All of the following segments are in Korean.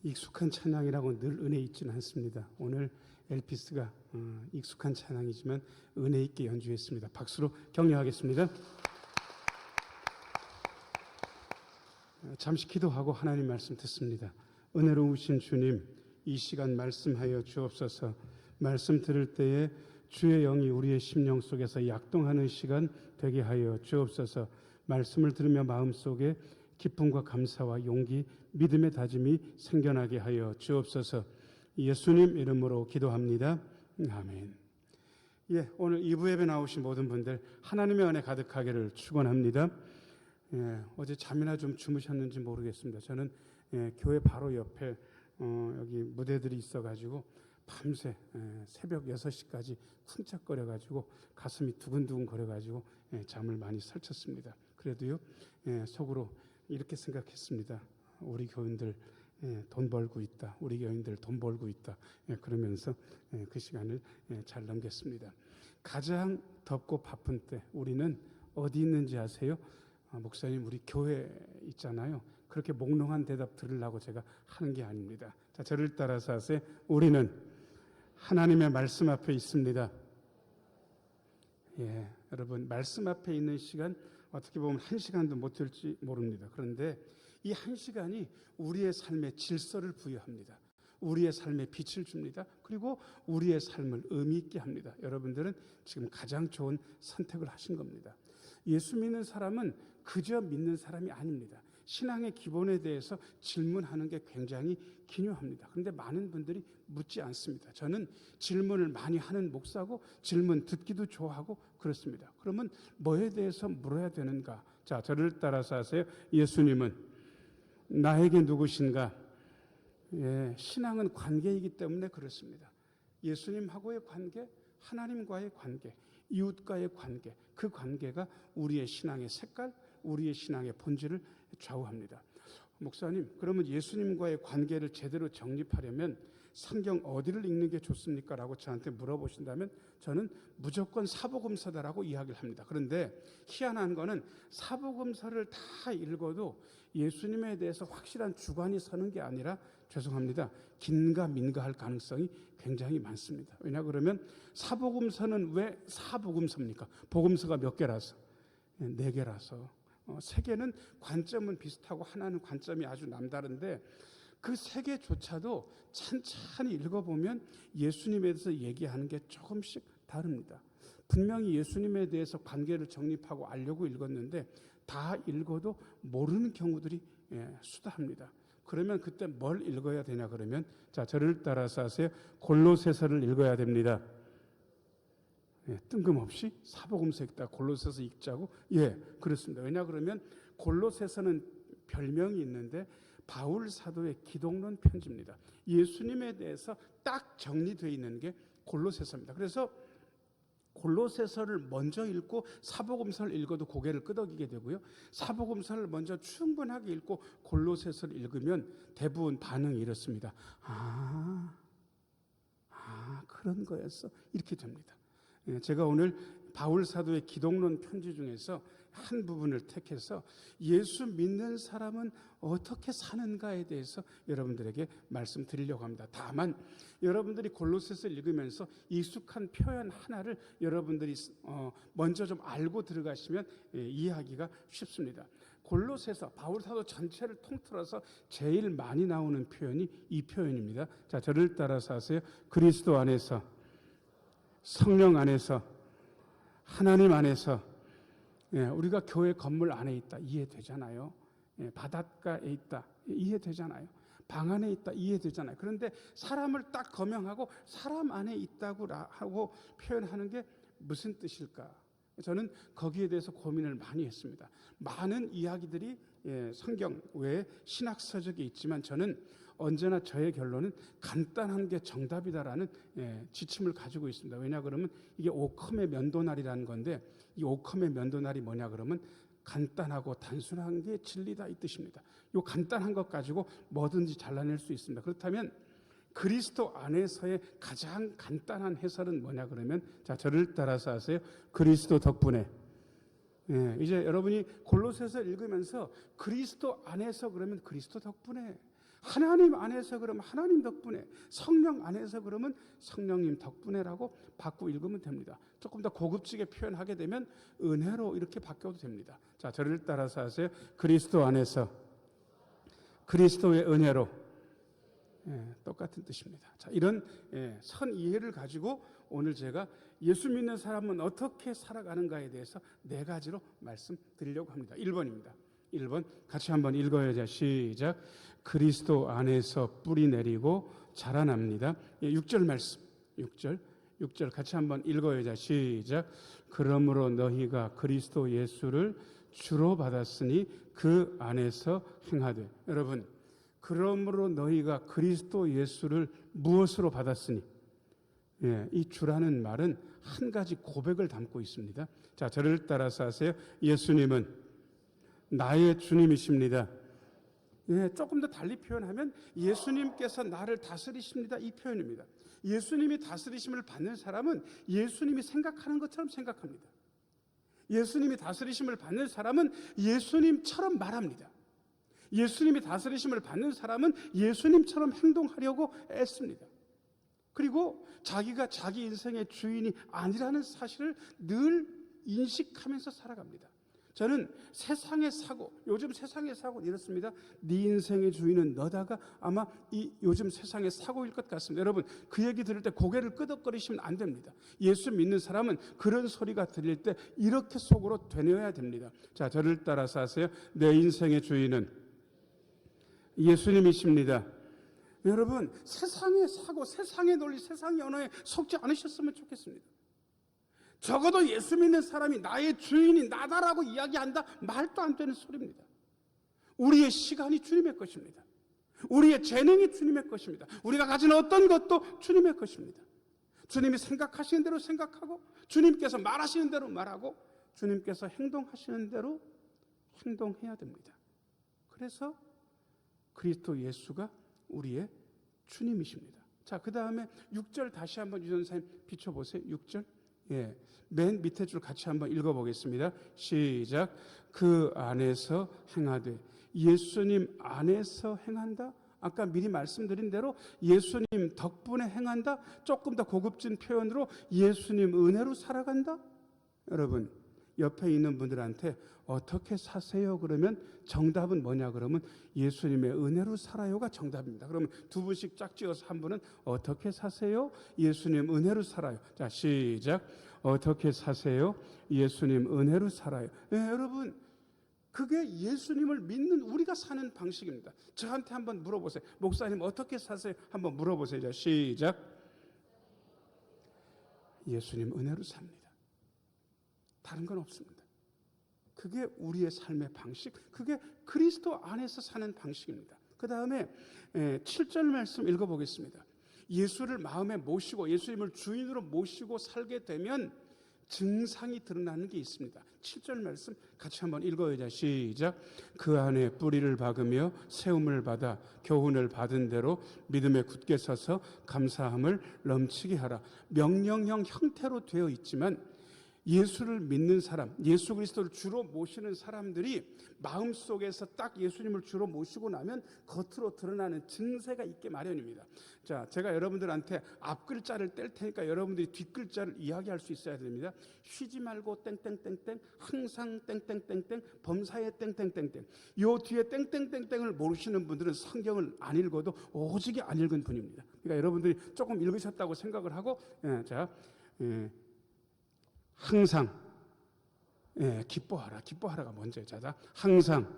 익숙한 찬양이라고 늘 은혜 있지는 않습니다. 오늘 엘피스가 익숙한 찬양이지만 은혜 있게 연주했습니다. 박수로 격려하겠습니다. 잠시 기도하고 하나님 말씀 듣습니다. 은혜로우신 주님, 이 시간 말씀하여 주옵소서. 말씀 들을 때에 주의 영이 우리의 심령 속에서 약동하는 시간 되게 하여 주옵소서. 말씀을 들으며 마음속에 기쁨과 감사와 용기, 믿음의 다짐이 생겨나게 하여 주옵소서. 예수님 이름으로 기도합니다. 아멘. 오늘 2부 예배 나오신 모든 분들 하나님의 은혜 가득하기를 축원합니다. 어제 잠이나 좀 주무셨는지 모르겠습니다. 저는 교회 바로 옆에 여기 무대들이 있어가지고 밤새 새벽 6시까지 쿵짝거려가지고 가슴이 두근두근 거려가지고 잠을 많이 설쳤습니다. 그래도요, 속으로 이렇게 생각했습니다. 우리 교인들 돈 벌고 있다. 우리 교인들 돈 벌고 있다. 그러면서 그 시간을 잘 넘겼습니다. 가장 덥고 바쁜 때 우리는 어디 있는지 아세요? 목사님, 우리 교회 있잖아요. 그렇게 몽롱한 대답 들으려고 제가 하는 게 아닙니다. 자, 저를 따라서 하세요. 우리는 하나님의 말씀 앞에 있습니다. 여러분, 말씀 앞에 있는 시간 어떻게 보면 1시간도 못 될지 모릅니다. 그런데 이 1시간이 우리의 삶에 질서를 부여합니다. 우리의 삶에 빛을 줍니다. 그리고 우리의 삶을 의미 있게 합니다. 여러분들은 지금 가장 좋은 선택을 하신 겁니다. 예수 믿는 사람은 그저 믿는 사람이 아닙니다. 신앙의 기본에 대해서 질문하는 게 굉장히 기묘합니다. 그런데 많은 분들이 묻지 않습니다. 저는 질문을 많이 하는 목사고 질문 듣기도 좋아하고 그렇습니다. 그러면 뭐에 대해서 물어야 되는가? 자, 저를 따라서 하세요. 예수님은 나에게 누구신가? 신앙은 관계이기 때문에 그렇습니다. 예수님하고의 관계, 하나님과의 관계, 이웃과의 관계, 그 관계가 우리의 신앙의 색깔, 우리의 신앙의 본질을 좌우합니다. 목사님, 그러면 예수님과의 관계를 제대로 정립하려면 성경 어디를 읽는 게 좋습니까? 라고 저한테 물어보신다면 저는 무조건 사복음서다라고 이야기를 합니다. 그런데 희한한 거는 사복음서를 다 읽어도 예수님에 대해서 확실한 주관이 서는 게 아니라 죄송합니다. 긴가 민가 할 가능성이 굉장히 많습니다. 왜냐 그러면 사복음서는 왜 사복음서입니까? 복음서가 몇 개라서? 4개라서. 3개는 관점은 비슷하고 하나는 관점이 아주 남다른데 그 3개조차도 찬찬히 읽어보면 예수님에 대해서 얘기하는 게 조금씩 다릅니다. 분명히 예수님에 대해서 관계를 정립하고 알려고 읽었는데 다 읽어도 모르는 경우들이 수다합니다. 그러면 그때 뭘 읽어야 되냐 그러면 자, 저를 따라서 하세요. 골로새서를 읽어야 됩니다. 뜬금없이 사복음서 읽다 골로새서 읽자고? 그렇습니다. 왜냐 그러면 골로새서는 별명이 있는데 바울 사도의 기독론 편지입니다. 예수님에 대해서 딱 정리되어 있는 게 골로새서입니다. 그래서 골로새서를 먼저 읽고 사복음서를 읽어도 고개를 끄덕이게 되고요. 사복음서를 먼저 충분하게 읽고 골로새서를 읽으면 대부분 반응이 이렇습니다. 그런 거였어. 이렇게 됩니다. 제가 오늘 바울 사도의 기독론 편지 중에서 한 부분을 택해서 예수 믿는 사람은 어떻게 사는가에 대해서 여러분들에게 말씀드리려고 합니다. 다만 여러분들이 골로새서를 읽으면서 익숙한 표현 하나를 여러분들이 먼저 좀 알고 들어가시면 이해하기가 쉽습니다. 골로새서 바울 사도 전체를 통틀어서 제일 많이 나오는 표현이 이 표현입니다. 자, 저를 따라서 하세요. 그리스도 안에서, 성령 안에서, 하나님 안에서, 우리가 교회 건물 안에 있다 이해되잖아요. 바닷가에 있다 이해되잖아요. 방 안에 있다 이해되잖아요. 그런데 사람을 딱 거명하고 사람 안에 있다고 하고 표현하는 게 무슨 뜻일까? 저는 거기에 대해서 고민을 많이 했습니다. 많은 이야기들이 성경 외에 신학서적에 있지만 저는 언제나 저의 결론은 간단한 게 정답이다라는 지침을 가지고 있습니다. 왜냐 그러면 이게 오컴의 면도날이라는 건데 이 오컴의 면도날이 뭐냐 그러면 간단하고 단순한 게 진리다 이 뜻입니다. 이 간단한 것 가지고 뭐든지 잘라낼 수 있습니다. 그렇다면 그리스도 안에서의 가장 간단한 해설은 뭐냐 그러면 자, 저를 따라서 하세요. 그리스도 덕분에. 이제 여러분이 골로새서 읽으면서 그리스도 안에서 그러면 그리스도 덕분에 하나님 안에서 그러면 하나님 덕분에, 성령 안에서 그러면 성령님 덕분에라고 바꾸고 읽으면 됩니다. 조금 더 고급지게 표현하게 되면 은혜로 이렇게 바뀌어도 됩니다. 자, 저를 따라서 하세요. 그리스도 안에서, 그리스도의 은혜로. 똑같은 뜻입니다. 자, 이런 선 이해를 가지고 오늘 제가 예수 믿는 사람은 어떻게 살아가는가에 대해서 4가지로 말씀드리려고 합니다. 1번입니다. 1번 같이 한번 읽어야죠. 시작. 그리스도 안에서 뿌리 내리고 자라납니다. 6절 말씀. 6절 같이 한번 읽어야죠. 시작. 그러므로 너희가 그리스도 예수를 주로 받았으니 그 안에서 행하되. 여러분, 그러므로 너희가 그리스도 예수를 무엇으로 받았으니, 이 주라는 말은 한 가지 고백을 담고 있습니다. 자, 저를 따라서 하세요. 예수님은 나의 주님이십니다. 조금 더 달리 표현하면 예수님께서 나를 다스리십니다, 이 표현입니다. 예수님이 다스리심을 받는 사람은 예수님이 생각하는 것처럼 생각합니다. 예수님이 다스리심을 받는 사람은 예수님처럼 말합니다. 예수님이 다스리심을 받는 사람은 예수님처럼 행동하려고 애씁니다. 그리고 자기가 자기 인생의 주인이 아니라는 사실을 늘 인식하면서 살아갑니다. 저는 세상의 사고, 요즘 세상의 사고는 이렇습니다. 네 인생의 주인은 너다가 아마 이 요즘 세상의 사고일 것 같습니다. 여러분, 그 얘기 들을 때 고개를 끄덕거리시면 안 됩니다. 예수 믿는 사람은 그런 소리가 들릴 때 이렇게 속으로 되뇌어야 됩니다. 자, 저를 따라서 하세요. 내 인생의 주인은 예수님이십니다. 여러분, 세상의 사고, 세상의 논리, 세상의 언어에 속지 않으셨으면 좋겠습니다. 적어도 예수 믿는 사람이 나의 주인이 나다라고 이야기한다? 말도 안 되는 소리입니다. 우리의 시간이 주님의 것입니다. 우리의 재능이 주님의 것입니다. 우리가 가진 어떤 것도 주님의 것입니다. 주님이 생각하시는 대로 생각하고, 주님께서 말하시는 대로 말하고, 주님께서 행동하시는 대로 행동해야 됩니다. 그래서 그리스도 예수가 우리의 주님이십니다. 자, 그 다음에 6절 다시 한번 유전사님 비춰보세요. 6절. 맨 밑에 줄 같이 한번 읽어보겠습니다. 시작. 그 안에서 행하되. 예수님 안에서 행한다? 아까 미리 말씀드린 대로 예수님 덕분에 행한다? 조금 더 고급진 표현으로 예수님 은혜로 살아간다? 여러분, 옆에 있는 분들한테 어떻게 사세요? 그러면 정답은 뭐냐? 그러면 예수님의 은혜로 살아요가 정답입니다. 그러면 2분씩 짝지어서 한 분은 어떻게 사세요? 예수님 은혜로 살아요. 자, 시작. 어떻게 사세요? 예수님 은혜로 살아요. 여러분, 그게 예수님을 믿는 우리가 사는 방식입니다. 저한테 한번 물어보세요. 목사님 어떻게 사세요? 한번 물어보세요. 자, 시작. 예수님 은혜로 삽니다. 다른 건 없습니다. 그게 우리의 삶의 방식, 그게 그리스도 안에서 사는 방식입니다. 그 다음에 7절 말씀 읽어보겠습니다. 예수를 마음에 모시고 예수님을 주인으로 모시고 살게 되면 증상이 드러나는 게 있습니다. 7절 말씀 같이 한번 읽어야죠. 시작. 그 안에 뿌리를 박으며 세움을 받아 교훈을 받은 대로 믿음에 굳게 서서 감사함을 넘치게 하라. 명령형 형태로 되어 있지만 예수를 믿는 사람, 예수 그리스도를 주로 모시는 사람들이 마음속에서 딱 예수님을 주로 모시고 나면 겉으로 드러나는 증세가 있게 마련입니다. 자, 제가 여러분들한테 앞글자를 뗄 테니까 여러분들이 뒷글자를 이야기할 수 있어야 됩니다. 쉬지 말고 땡땡땡땡, 항상 땡땡땡땡, 범사에 땡땡땡땡. 요 뒤에 땡땡땡땡을 모르시는 분들은 성경을 안 읽어도 오직에 안 읽은 분입니다. 그러니까 여러분들이 조금 읽으셨다고 생각을 하고, 항상 기뻐하라. 기뻐하라가 뭔지 자자. 항상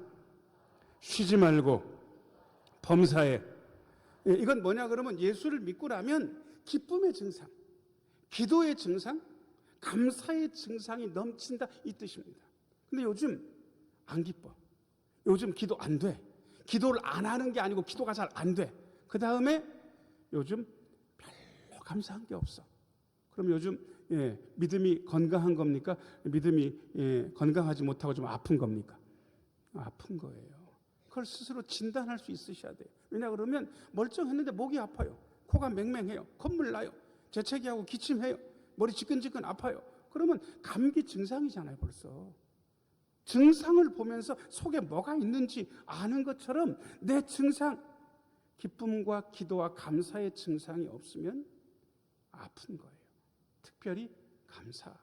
쉬지 말고 범사에. 이건 뭐냐 그러면 예수를 믿고 나면 기쁨의 증상, 기도의 증상, 감사의 증상이 넘친다 이 뜻입니다. 근데 요즘 안 기뻐. 요즘 기도 안 돼. 기도를 안 하는 게 아니고 기도가 잘 안 돼. 그 다음에 요즘 별로 감사한 게 없어. 그럼 요즘 믿음이 건강한 겁니까? 믿음이 건강하지 못하고 좀 아픈 겁니까? 아픈 거예요. 그걸 스스로 진단할 수 있으셔야 돼요. 왜냐 그러면 멀쩡했는데 목이 아파요. 코가 맹맹해요. 콧물 나요. 재채기하고 기침해요. 머리 지끈지끈 아파요. 그러면 감기 증상이잖아요, 벌써. 증상을 보면서 속에 뭐가 있는지 아는 것처럼 내 증상, 기쁨과 기도와 감사의 증상이 없으면 아픈 거예요. 특별히 감사.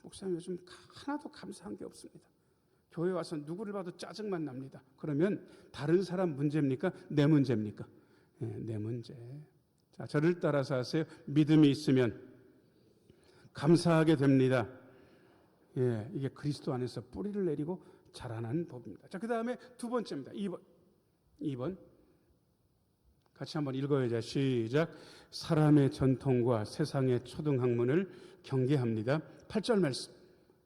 목사님 요즘 하나도 감사한 게 없습니다. 교회 와서 누구를 봐도 짜증만 납니다. 그러면 다른 사람 문제입니까? 내 문제입니까? 내 문제. 자, 저를 따라서 하세요. 믿음이 있으면 감사하게 됩니다. 이게 그리스도 안에서 뿌리를 내리고 자라나는 법입니다. 자, 그 다음에 두 번째입니다. 2번. 같이 한번 읽어야죠. 시작. 사람의 전통과 세상의 초등학문을 경계합니다. 8절 말씀.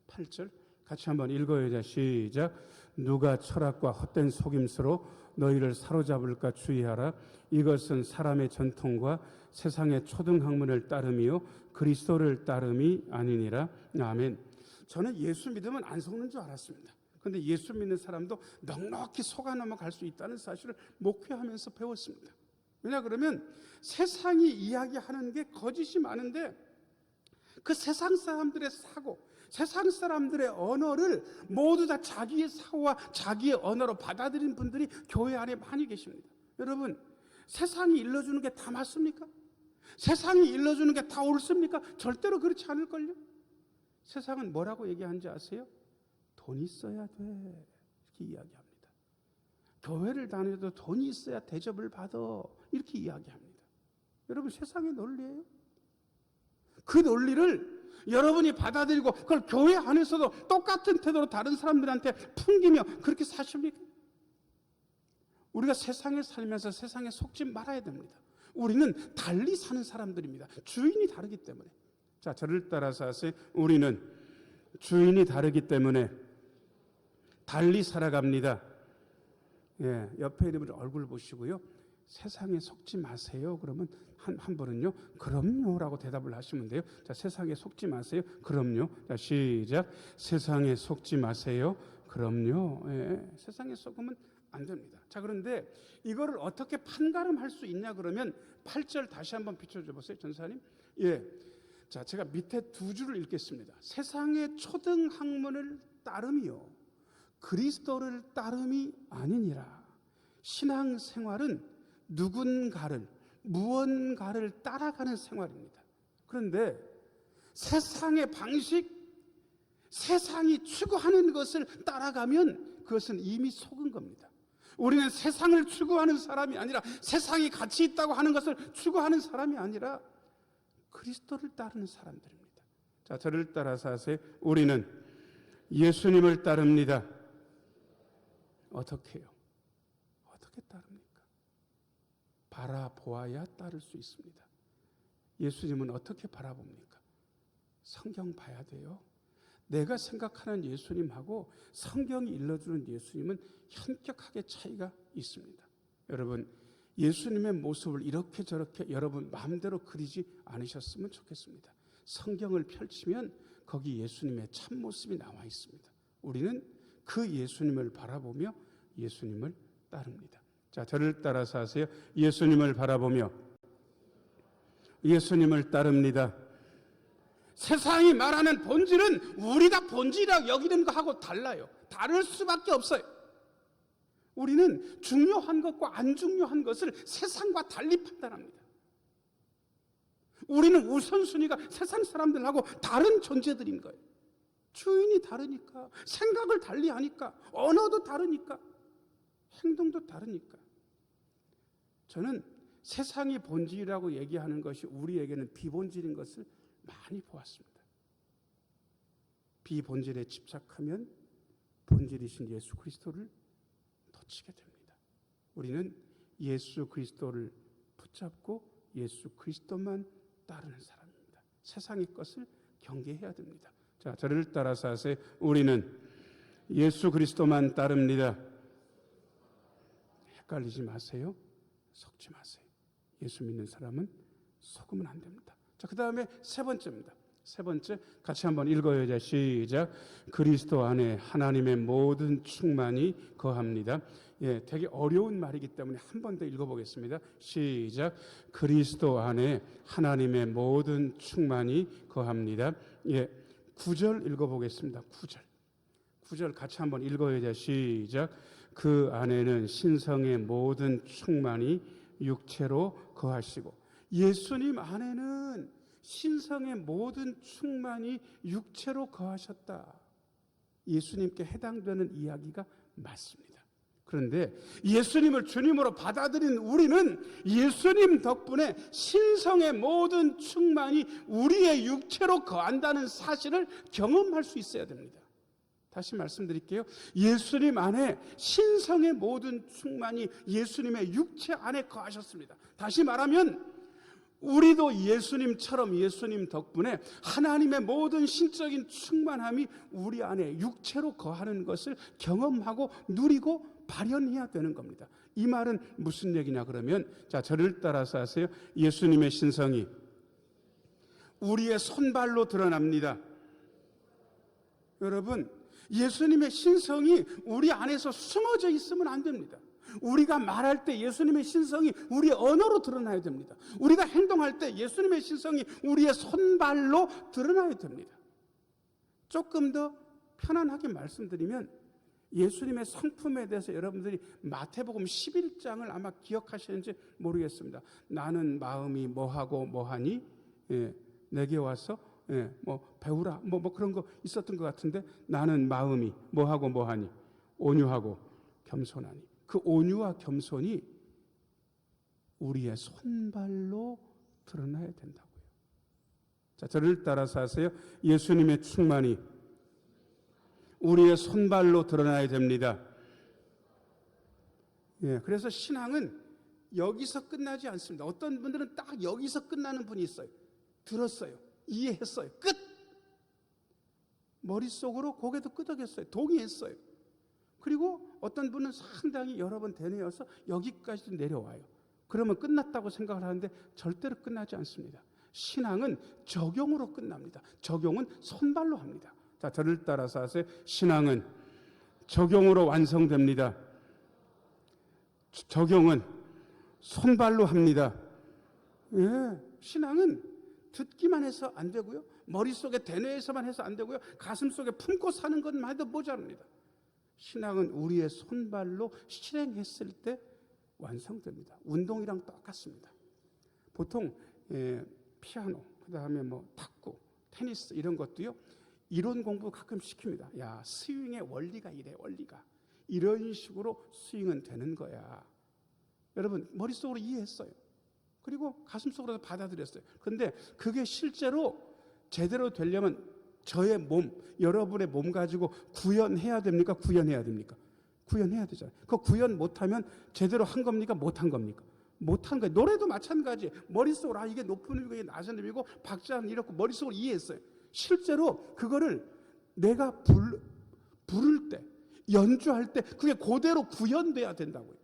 8절. 같이 한번 읽어야죠. 시작. 누가 철학과 헛된 속임수로 너희를 사로잡을까 주의하라. 이것은 사람의 전통과 세상의 초등학문을 따름이요 그리스도를 따름이 아니니라. 아멘. 저는 예수 믿으면 안 속는 줄 알았습니다. 그런데 예수 믿는 사람도 넉넉히 속아 넘어갈 수 있다는 사실을 목회하면서 배웠습니다. 왜냐 그러면 세상이 이야기하는 게 거짓이 많은데 그 세상 사람들의 사고, 세상 사람들의 언어를 모두 다 자기의 사고와 자기의 언어로 받아들인 분들이 교회 안에 많이 계십니다. 여러분, 세상이 일러주는 게 다 맞습니까? 세상이 일러주는 게 다 옳습니까? 절대로 그렇지 않을걸요? 세상은 뭐라고 얘기하는지 아세요? 돈 있어야 돼, 이렇게 이야기합니다. 교회를 다녀도 돈이 있어야 대접을 받아, 이렇게 이야기합니다. 여러분, 세상의 논리예요. 그 논리를 여러분이 받아들이고 그걸 교회 안에서도 똑같은 태도로 다른 사람들한테 풍기며 그렇게 사십니까? 우리가 세상에 살면서 세상에 속지 말아야 됩니다. 우리는 달리 사는 사람들입니다. 주인이 다르기 때문에. 자, 저를 따라서 하세요. 우리는 주인이 다르기 때문에 달리 살아갑니다. 옆에 있는 분 얼굴 보시고요. 세상에 속지 마세요. 그러면 한 분은요, 그럼요라고 대답을 하시면 돼요. 자, 세상에 속지 마세요. 그럼요. 자, 시작. 세상에 속지 마세요. 그럼요. 세상에 속으면 안 됩니다. 자, 그런데 이거를 어떻게 판가름할 수 있냐 그러면 8절 다시 한번 비춰줘 보세요, 전사님. 자, 제가 밑에 두 줄을 읽겠습니다. 세상의 초등학문을 따름이요 그리스도를 따름이 아니니라. 신앙생활은 누군가를, 무언가를 따라가는 생활입니다. 그런데 세상의 방식, 세상이 추구하는 것을 따라가면 그것은 이미 속은 겁니다. 우리는 세상을 추구하는 사람이 아니라, 세상이 가치 있다고 하는 것을 추구하는 사람이 아니라 그리스도를 따르는 사람들입니다. 자, 저를 따라서 하세요. 우리는 예수님을 따릅니다. 어떻게 해요? 어떻게 따릅니까? 바라보아야 따를 수 있습니다. 예수님은 어떻게 바라봅니까? 성경 봐야 돼요. 내가 생각하는 예수님하고 성경이 일러주는 예수님은 현격하게 차이가 있습니다. 여러분, 예수님의 모습을 이렇게 저렇게 여러분 마음대로 그리지 않으셨으면 좋겠습니다. 성경을 펼치면 거기 예수님의 참모습이 나와 있습니다. 우리는 그 예수님을 바라보며 예수님을 따릅니다. 자, 저를 따라서 하세요. 예수님을 바라보며 예수님을 따릅니다. 세상이 말하는 본질은 우리가 본질이라고 여기는 거하고 달라요. 다를 수밖에 없어요. 우리는 중요한 것과 안 중요한 것을 세상과 달리 판단합니다. 우리는 우선순위가 세상 사람들하고 다른 존재들인 거예요. 주인이 다르니까, 생각을 달리 하니까, 언어도 다르니까, 행동도 다르니까. 저는 세상이 본질이라고 얘기하는 것이 우리에게는 비본질인 것을 많이 보았습니다. 비본질에 집착하면 본질이신 예수 그리스도를 놓치게 됩니다. 우리는 예수 그리스도를 붙잡고 예수 그리스도만 따르는 사람입니다. 세상의 것을 경계해야 됩니다. 자, 저를 따라서 하세요. 우리는 예수 그리스도만 따릅니다. 헷갈리지 마세요. 속지 마세요. 예수 믿는 사람은 속으면 안 됩니다. 자, 그 다음에 세 번째입니다. 세 번째, 같이 한번 읽어야죠. 시작. 그리스도 안에 하나님의 모든 충만이 거합니다. 되게 어려운 말이기 때문에 한 번 더 읽어보겠습니다. 시작. 그리스도 안에 하나님의 모든 충만이 거합니다. 9절 읽어보겠습니다. 9절. 9절 같이 한번 읽어야 시작. 그 안에는 신성의 모든 충만이 육체로 거하시고. 예수님 안에는 신성의 모든 충만이 육체로 거하셨다. 예수님께 해당되는 이야기가 맞습니다. 그런데 예수님을 주님으로 받아들인 우리는 예수님 덕분에 신성의 모든 충만이 우리의 육체로 거한다는 사실을 경험할 수 있어야 됩니다. 다시 말씀드릴게요. 예수님 안에 신성의 모든 충만이 예수님의 육체 안에 거하셨습니다. 다시 말하면 우리도 예수님처럼 예수님 덕분에 하나님의 모든 신적인 충만함이 우리 안에 육체로 거하는 것을 경험하고 누리고 발현해야 되는 겁니다. 이 말은 무슨 얘기냐 그러면, 자, 저를 따라서 하세요. 예수님의 신성이 우리의 손발로 드러납니다. 여러분, 예수님의 신성이 우리 안에서 숨어져 있으면 안 됩니다. 우리가 말할 때 예수님의 신성이 우리의 언어로 드러나야 됩니다. 우리가 행동할 때 예수님의 신성이 우리의 손발로 드러나야 됩니다. 조금 더 편안하게 말씀드리면, 예수님의 성품에 대해서 여러분들이 마태복음 11장을 아마 기억하시는지 모르겠습니다. 나는 마음이 뭐하고 뭐하니? 내게 와서 뭐 배우라 뭐 그런 거 있었던 것 같은데, 나는 마음이 뭐하고 뭐하니? 온유하고 겸손하니. 그 온유와 겸손이 우리의 손발로 드러나야 된다고요. 자, 저를 따라서 하세요. 예수님의 충만이 우리의 손발로 드러나야 됩니다. 그래서 신앙은 여기서 끝나지 않습니다. 어떤 분들은 딱 여기서 끝나는 분이 있어요. 들었어요. 이해했어요. 끝! 머릿속으로 고개도 끄덕였어요. 동의했어요. 그리고 어떤 분은 상당히 여러 번 되뇌어서 여기까지도 내려와요. 그러면 끝났다고 생각을 하는데 절대로 끝나지 않습니다. 신앙은 적용으로 끝납니다. 적용은 손발로 합니다. 자, 저를 따라서 하세요. 신앙은 적용으로 완성됩니다. 적용은 손발로 합니다. 신앙은 듣기만 해서 안 되고요. 머릿속에 대뇌해서만 해서 안 되고요. 가슴속에 품고 사는 것만 해도 모자랍니다. 신앙은 우리의 손발로 실행했을 때 완성됩니다. 운동이랑 똑같습니다. 보통 피아노, 그다음에 뭐 탁구, 테니스 이런 것도요. 이론 공부 가끔 시킵니다. 야, 스윙의 원리가 이래, 원리가. 이런 식으로 스윙은 되는 거야. 여러분, 머릿속으로 이해했어요. 그리고 가슴속으로 받아들였어요. 그런데 그게 실제로 제대로 되려면 저의 몸, 여러분의 몸 가지고 구현해야 됩니까? 구현해야 됩니까? 구현해야 되잖아요. 그 구현 못하면 제대로 한 겁니까? 못한 겁니까? 못한 거예요. 노래도 마찬가지. 머릿속으로 이게 높은 음이고 이게 낮은 음이고 박자는 이렇고 머릿속으로 이해했어요. 실제로 그거를 내가 부를 때, 연주할 때 그게 그대로 구현돼야 된다고요.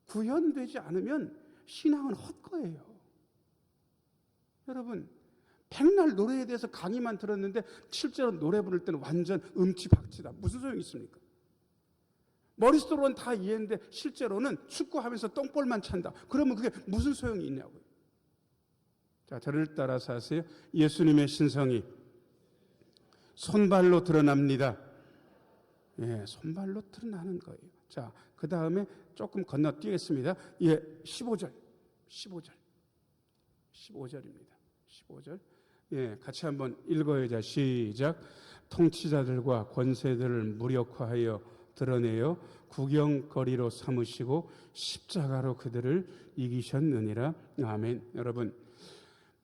구현되지 않으면 신앙은 헛거예요. 여러분, 백날 노래에 대해서 강의만 들었는데 실제로 노래 부를 때는 완전 음치박치다. 무슨 소용이 있습니까? 머릿속으로는 다 이해했는데 실제로는 축구하면서 똥볼만 찬다. 그러면 그게 무슨 소용이 있냐고요. 자, 저를 따라서 하세요. 예수님의 신성이 손발로 드러납니다. 손발로 드러나는 거예요. 자, 그 다음에 조금 건너뛰겠습니다. 15절입니다. 15절. 같이 한번 읽어야죠. 시작. 통치자들과 권세들을 무력화하여 드러내어 구경거리로 삼으시고 십자가로 그들을 이기셨느니라. 아멘. 여러분,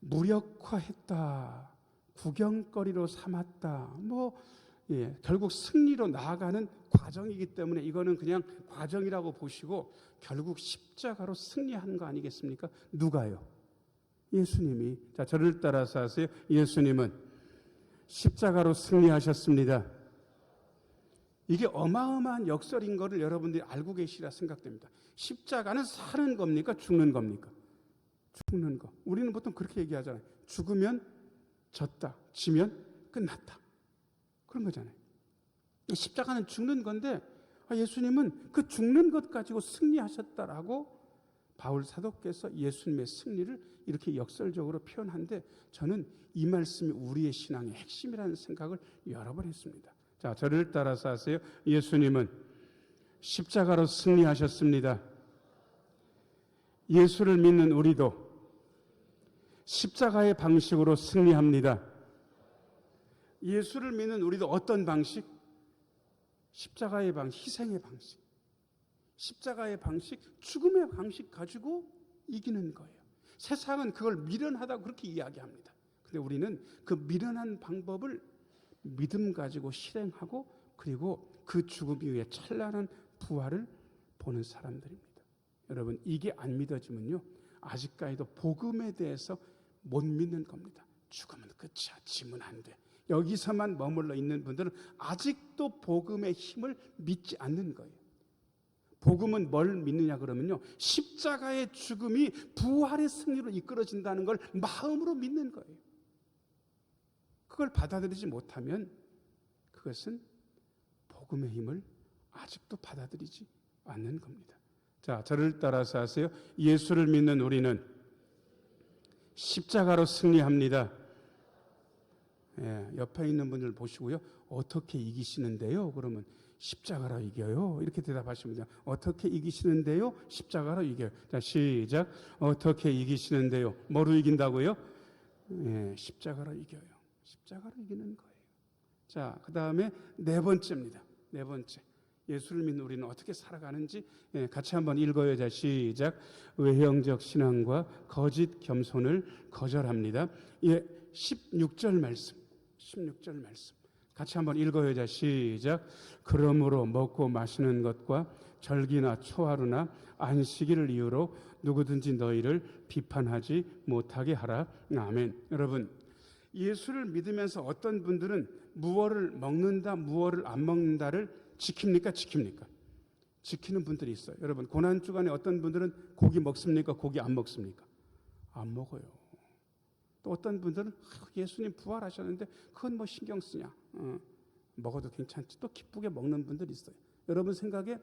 무력화했다, 구경거리로 삼았다, 결국 승리로 나아가는 과정이기 때문에 이거는 그냥 과정이라고 보시고 결국 십자가로 승리한 거 아니겠습니까? 누가요? 예수님이. 자, 저를 따라서 하세요. 예수님은 십자가로 승리하셨습니다. 이게 어마어마한 역설인 것을 여러분들이 알고 계시리라 생각됩니다. 십자가는 사는 겁니까? 죽는 겁니까? 죽는 거. 우리는 보통 그렇게 얘기하잖아요. 죽으면 졌다, 지면 끝났다. 그런 거잖아요. 십자가는 죽는 건데 예수님은 그 죽는 것 가지고 승리하셨다라고 바울 사도께서 예수님의 승리를 이렇게 역설적으로 표현한데, 저는 이 말씀이 우리의 신앙의 핵심이라는 생각을 여러 번 했습니다. 자, 저를 따라서 하세요. 예수님은 십자가로 승리하셨습니다. 예수를 믿는 우리도 십자가의 방식으로 승리합니다. 예수를 믿는 우리도 어떤 방식? 십자가의 방식, 희생의 방식, 십자가의 방식, 죽음의 방식 가지고 이기는 거예요. 세상은 그걸 미련하다고 그렇게 이야기합니다. 근데 우리는 그 미련한 방법을 믿음 가지고 실행하고 그리고 그 죽음 이후에 찬란한 부활을 보는 사람들입니다. 여러분, 이게 안 믿어지면요, 아직까지도 복음에 대해서 못 믿는 겁니다. 죽으면 끝이야, 지면 안 돼. 여기서만 머물러 있는 분들은 아직도 복음의 힘을 믿지 않는 거예요. 복음은 뭘 믿느냐 그러면요, 십자가의 죽음이 부활의 승리로 이끌어진다는 걸 마음으로 믿는 거예요. 그걸 받아들이지 못하면 그것은 복음의 힘을 아직도 받아들이지 않는 겁니다. 자, 저를 따라서 하세요. 예수를 믿는 우리는 십자가로 승리합니다. 예, 옆에 있는 분들 보시고요. 어떻게 이기시는데요? 그러면 십자가로 이겨요. 이렇게 대답하시면 돼요. 어떻게 이기시는데요? 십자가로 이겨요. 자, 시작. 어떻게 이기시는데요? 뭐로 이긴다고요? 예, 십자가로 이겨요. 십자가로 이기는 거예요. 자, 그 다음에 네 번째입니다. 네 번째. 예수를 믿는 우리는 어떻게 살아가는지 같이 한번 읽어요. 자, 시작. 외형적 신앙과 거짓 겸손을 거절합니다. 예, 16절 말씀. 16절 말씀. 같이 한번 읽어요. 자, 시작. 그러므로 먹고 마시는 것과 절기나 초하루나 안식일을 이유로 누구든지 너희를 비판하지 못하게 하라. 아멘. 여러분, 예수를 믿으면서 어떤 분들은 무엇을 먹는다, 무엇을 안 먹는다를 지킵니까? 지킵니까? 지키는 분들이 있어요. 여러분, 고난주간에 어떤 분들은 고기 먹습니까? 고기 안 먹습니까? 안 먹어요. 또 어떤 분들은 예수님 부활하셨는데 그건 뭐 신경 쓰냐? 먹어도 괜찮지. 또 기쁘게 먹는 분들이 있어요. 여러분 생각에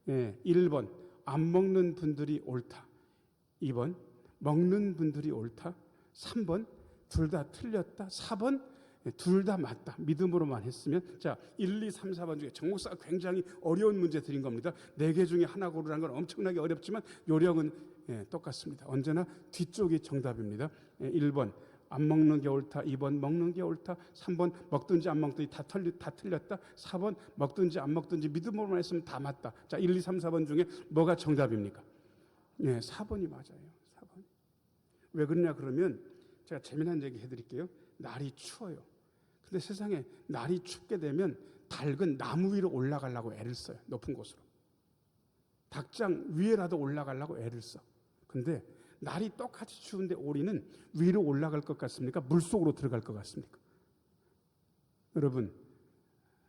1번 안 먹는 분들이 옳다. 2번 먹는 분들이 옳다. 3번 둘 다 틀렸다. 4번 둘 다 맞다. 믿음으로만 했으면. 자, 1, 2, 3, 4번 중에 정목사가 굉장히 어려운 문제 드린 겁니다. 4개 중에 하나 고르라는 건 엄청나게 어렵지만 요령은 똑같습니다. 언제나 뒤쪽이 정답입니다. 1번 안 먹는 게 옳다. 2번 먹는 게 옳다. 3번 먹든지 안 먹든지 다 틀렸다. 4번 먹든지 안 먹든지 믿음으로만 했으면 다 맞다. 자, 1, 2, 3, 4번 중에 뭐가 정답입니까? 4번이 맞아요. 4번. 왜 그러냐 그러면 제가 재미난 얘기 해드릴게요. 날이 추워요. 근데 세상에 날이 춥게 되면 닭은 나무 위로 올라가려고 애를 써요. 높은 곳으로. 닭장 위에라도 올라가려고 애를 써. 근데 날이 똑같이 추운데 오리는 위로 올라갈 것 같습니까? 물속으로 들어갈 것 같습니까? 여러분,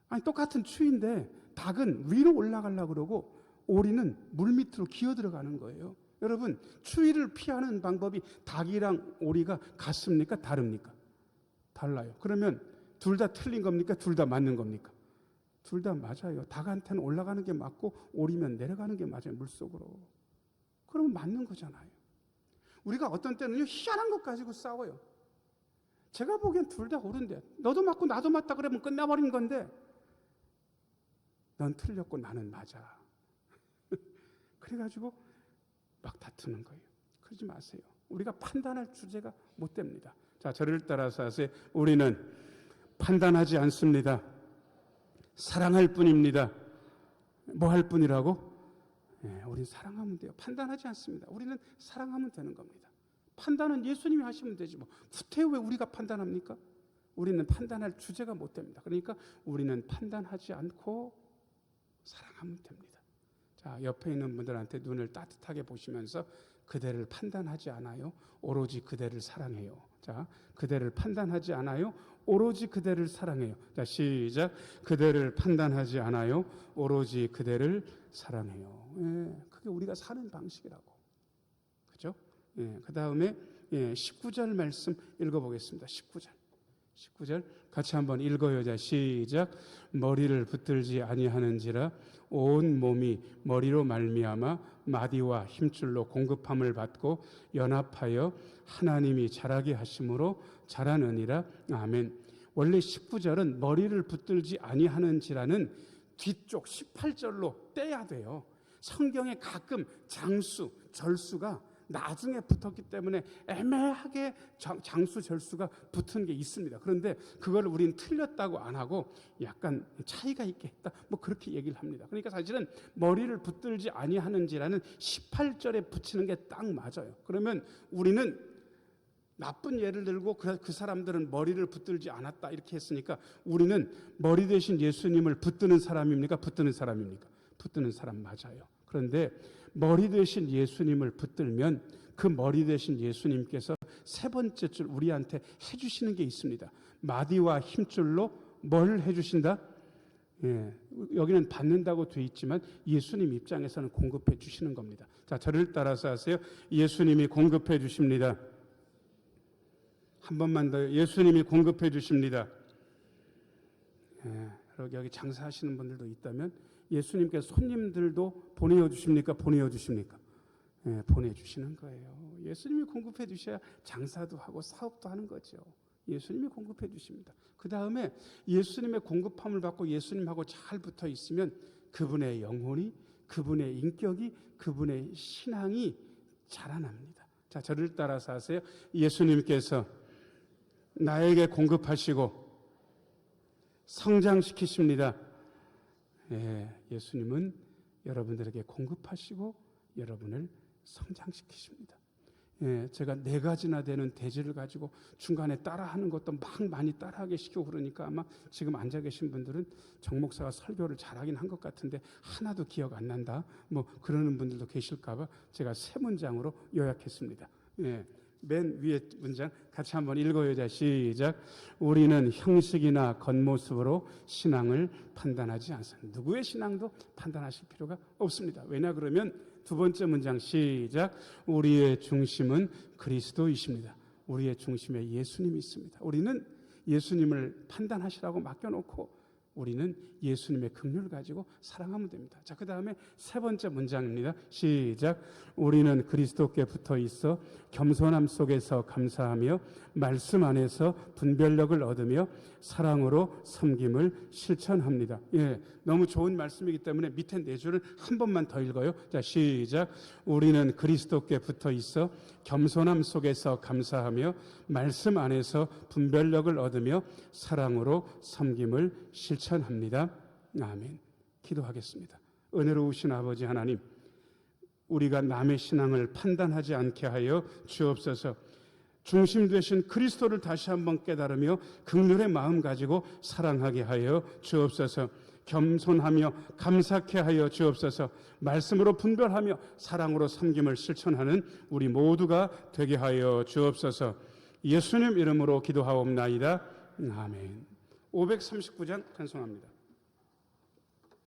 아니 똑같은 추위인데 닭은 위로 올라가려고 그러고 오리는 물 밑으로 기어 들어가는 거예요. 여러분, 추위를 피하는 방법이 닭이랑 오리가 같습니까? 다릅니까? 달라요. 그러면 둘 다 틀린 겁니까? 둘 다 맞는 겁니까? 둘 다 맞아요. 닭한테는 올라가는 게 맞고 오리면 내려가는 게 맞아요. 물속으로. 그러면 맞는 거잖아요. 우리가 어떤 때는요, 희한한 것 가지고 싸워요. 제가 보기엔 둘 다 옳은데 너도 맞고 나도 맞다 그러면 끝나버린 건데 넌 틀렸고 나는 맞아. 그래가지고 막 다투는 거예요. 그러지 마세요. 우리가 판단할 주제가 못 됩니다. 자, 저를 따라서 하세요. 우리는 판단하지 않습니다. 사랑할 뿐입니다. 뭐 할 뿐이라고? 우리는 사랑하면 돼요. 판단하지 않습니다. 우리는 사랑하면 되는 겁니다. 판단은 예수님이 하시면 되지 뭐. 구태여 왜 우리가 판단합니까? 우리는 판단할 주제가 못 됩니다. 그러니까 우리는 판단하지 않고 사랑하면 됩니다. 자, 옆에 있는 분들한테 눈을 따뜻하게 보시면서 그대를 판단하지 않아요. 오로지 그대를 사랑해요. 자, 그대를 판단하지 않아요. 오로지 그대를 사랑해요. 자, 시작. 그대를 판단하지 않아요. 오로지 그대를 사랑해요. 그게 우리가 사는 방식이라고. 그죠? 그 다음에 19절 말씀 읽어보겠습니다. 19절 같이 한번 읽어요. 자, 시작. 머리를 붙들지 아니하는지라 온 몸이 머리로 말미암아 마디와 힘줄로 공급함을 받고 연합하여 하나님이 자라게 하심으로 자라느니라. 아멘. 원래 19절은 머리를 붙들지 아니하는지라는 뒤쪽 18절로 떼야 돼요. 성경에 가끔 장수, 절수가 나중에 붙었기 때문에 애매하게 장수, 절수가 붙은 게 있습니다. 그런데 그걸 우리는 틀렸다고 안 하고 약간 차이가 있게 했다, 뭐 그렇게 얘기를 합니다. 그러니까 사실은 머리를 붙들지 아니하는지라는 18절에 붙이는 게 딱 맞아요. 그러면 우리는 나쁜 예를 들고 그 사람들은 머리를 붙들지 않았다 이렇게 했으니까 우리는 머리 대신 예수님을 붙드는 사람입니까? 붙드는 사람입니까? 붙드는 사람 맞아요. 그런데 머리 대신 예수님을 붙들면 그 머리 대신 예수님께서 세 번째 줄 우리한테 해주시는 게 있습니다. 마디와 힘줄로 뭘 해주신다? 예, 여기는 받는다고 돼 있지만 예수님 입장에서는 공급해 주시는 겁니다. 자, 저를 따라서 하세요. 예수님이 공급해 주십니다. 한 번만 더. 예수님이 공급해 주십니다. 예, 여기 장사하시는 분들도 있다면 예수님께서 손님들도 보내어 주십니까? 보내어 주십니까? 예, 보내주시는 거예요. 예수님이 공급해 주셔야 장사도 하고 사업도 하는 거죠. 예수님이 공급해 주십니다. 그 다음에 예수님의 공급함을 받고 예수님하고 잘 붙어 있으면 그분의 영혼이, 그분의 인격이, 그분의 신앙이 자라납니다. 자, 저를 따라서 하세요. 예수님께서 나에게 공급하시고 성장시키십니다. 예, 예수님은 여러분들에게 공급하시고 여러분을 성장시키십니다. 예, 제가 4가지나 되는 대지를 가지고 중간에 따라하는 것도 막 많이 따라하게 시키고 그러니까 아마 지금 앉아 계신 분들은 정 목사가 설교를 잘하긴 한 것 같은데 하나도 기억 안 난다, 뭐 그러는 분들도 계실까 봐 제가 3문장으로 요약했습니다. 예, 맨 위에 문장 같이 한번 읽어요. 자, 시작. 우리는 형식이나 겉모습으로 신앙을 판단하지 않습니다. 누구의 신앙도 판단하실 필요가 없습니다. 왜냐 그러면 두 번째 문장 시작. 우리의 중심은 그리스도이십니다. 우리의 중심에 예수님이 있습니다. 우리는 예수님을 판단하시라고 맡겨놓고 우리는 예수님의 긍휼을 가지고 사랑하면 됩니다. 자, 그 다음에 세 번째 문장입니다. 시작. 우리는 그리스도께 붙어 있어 겸손함 속에서 감사하며 말씀 안에서 분별력을 얻으며 사랑으로 섬김을 실천합니다. 예, 너무 좋은 말씀이기 때문에 밑에 4줄을 한 번만 더 읽어요. 자, 시작. 우리는 그리스도께 붙어 있어 겸손함 속에서 감사하며 말씀 안에서 분별력을 얻으며 사랑으로 섬김을 실천합니다. 아멘. 기도하겠습니다. 은혜로우신 아버지 하나님, 우리가 남의 신앙을 판단하지 않게 하여 주옵소서. 중심 되신 그리스도를 다시 한번 깨달으며 긍휼의 마음 가지고 사랑하게 하여 주옵소서. 겸손하며 감사케 하여 주옵소서. 말씀으로 분별하며 사랑으로 섬김을 실천하는 우리 모두가 되게 하여 주옵소서. 예수님 이름으로 기도하옵나이다. 아멘. 539장 찬송합니다.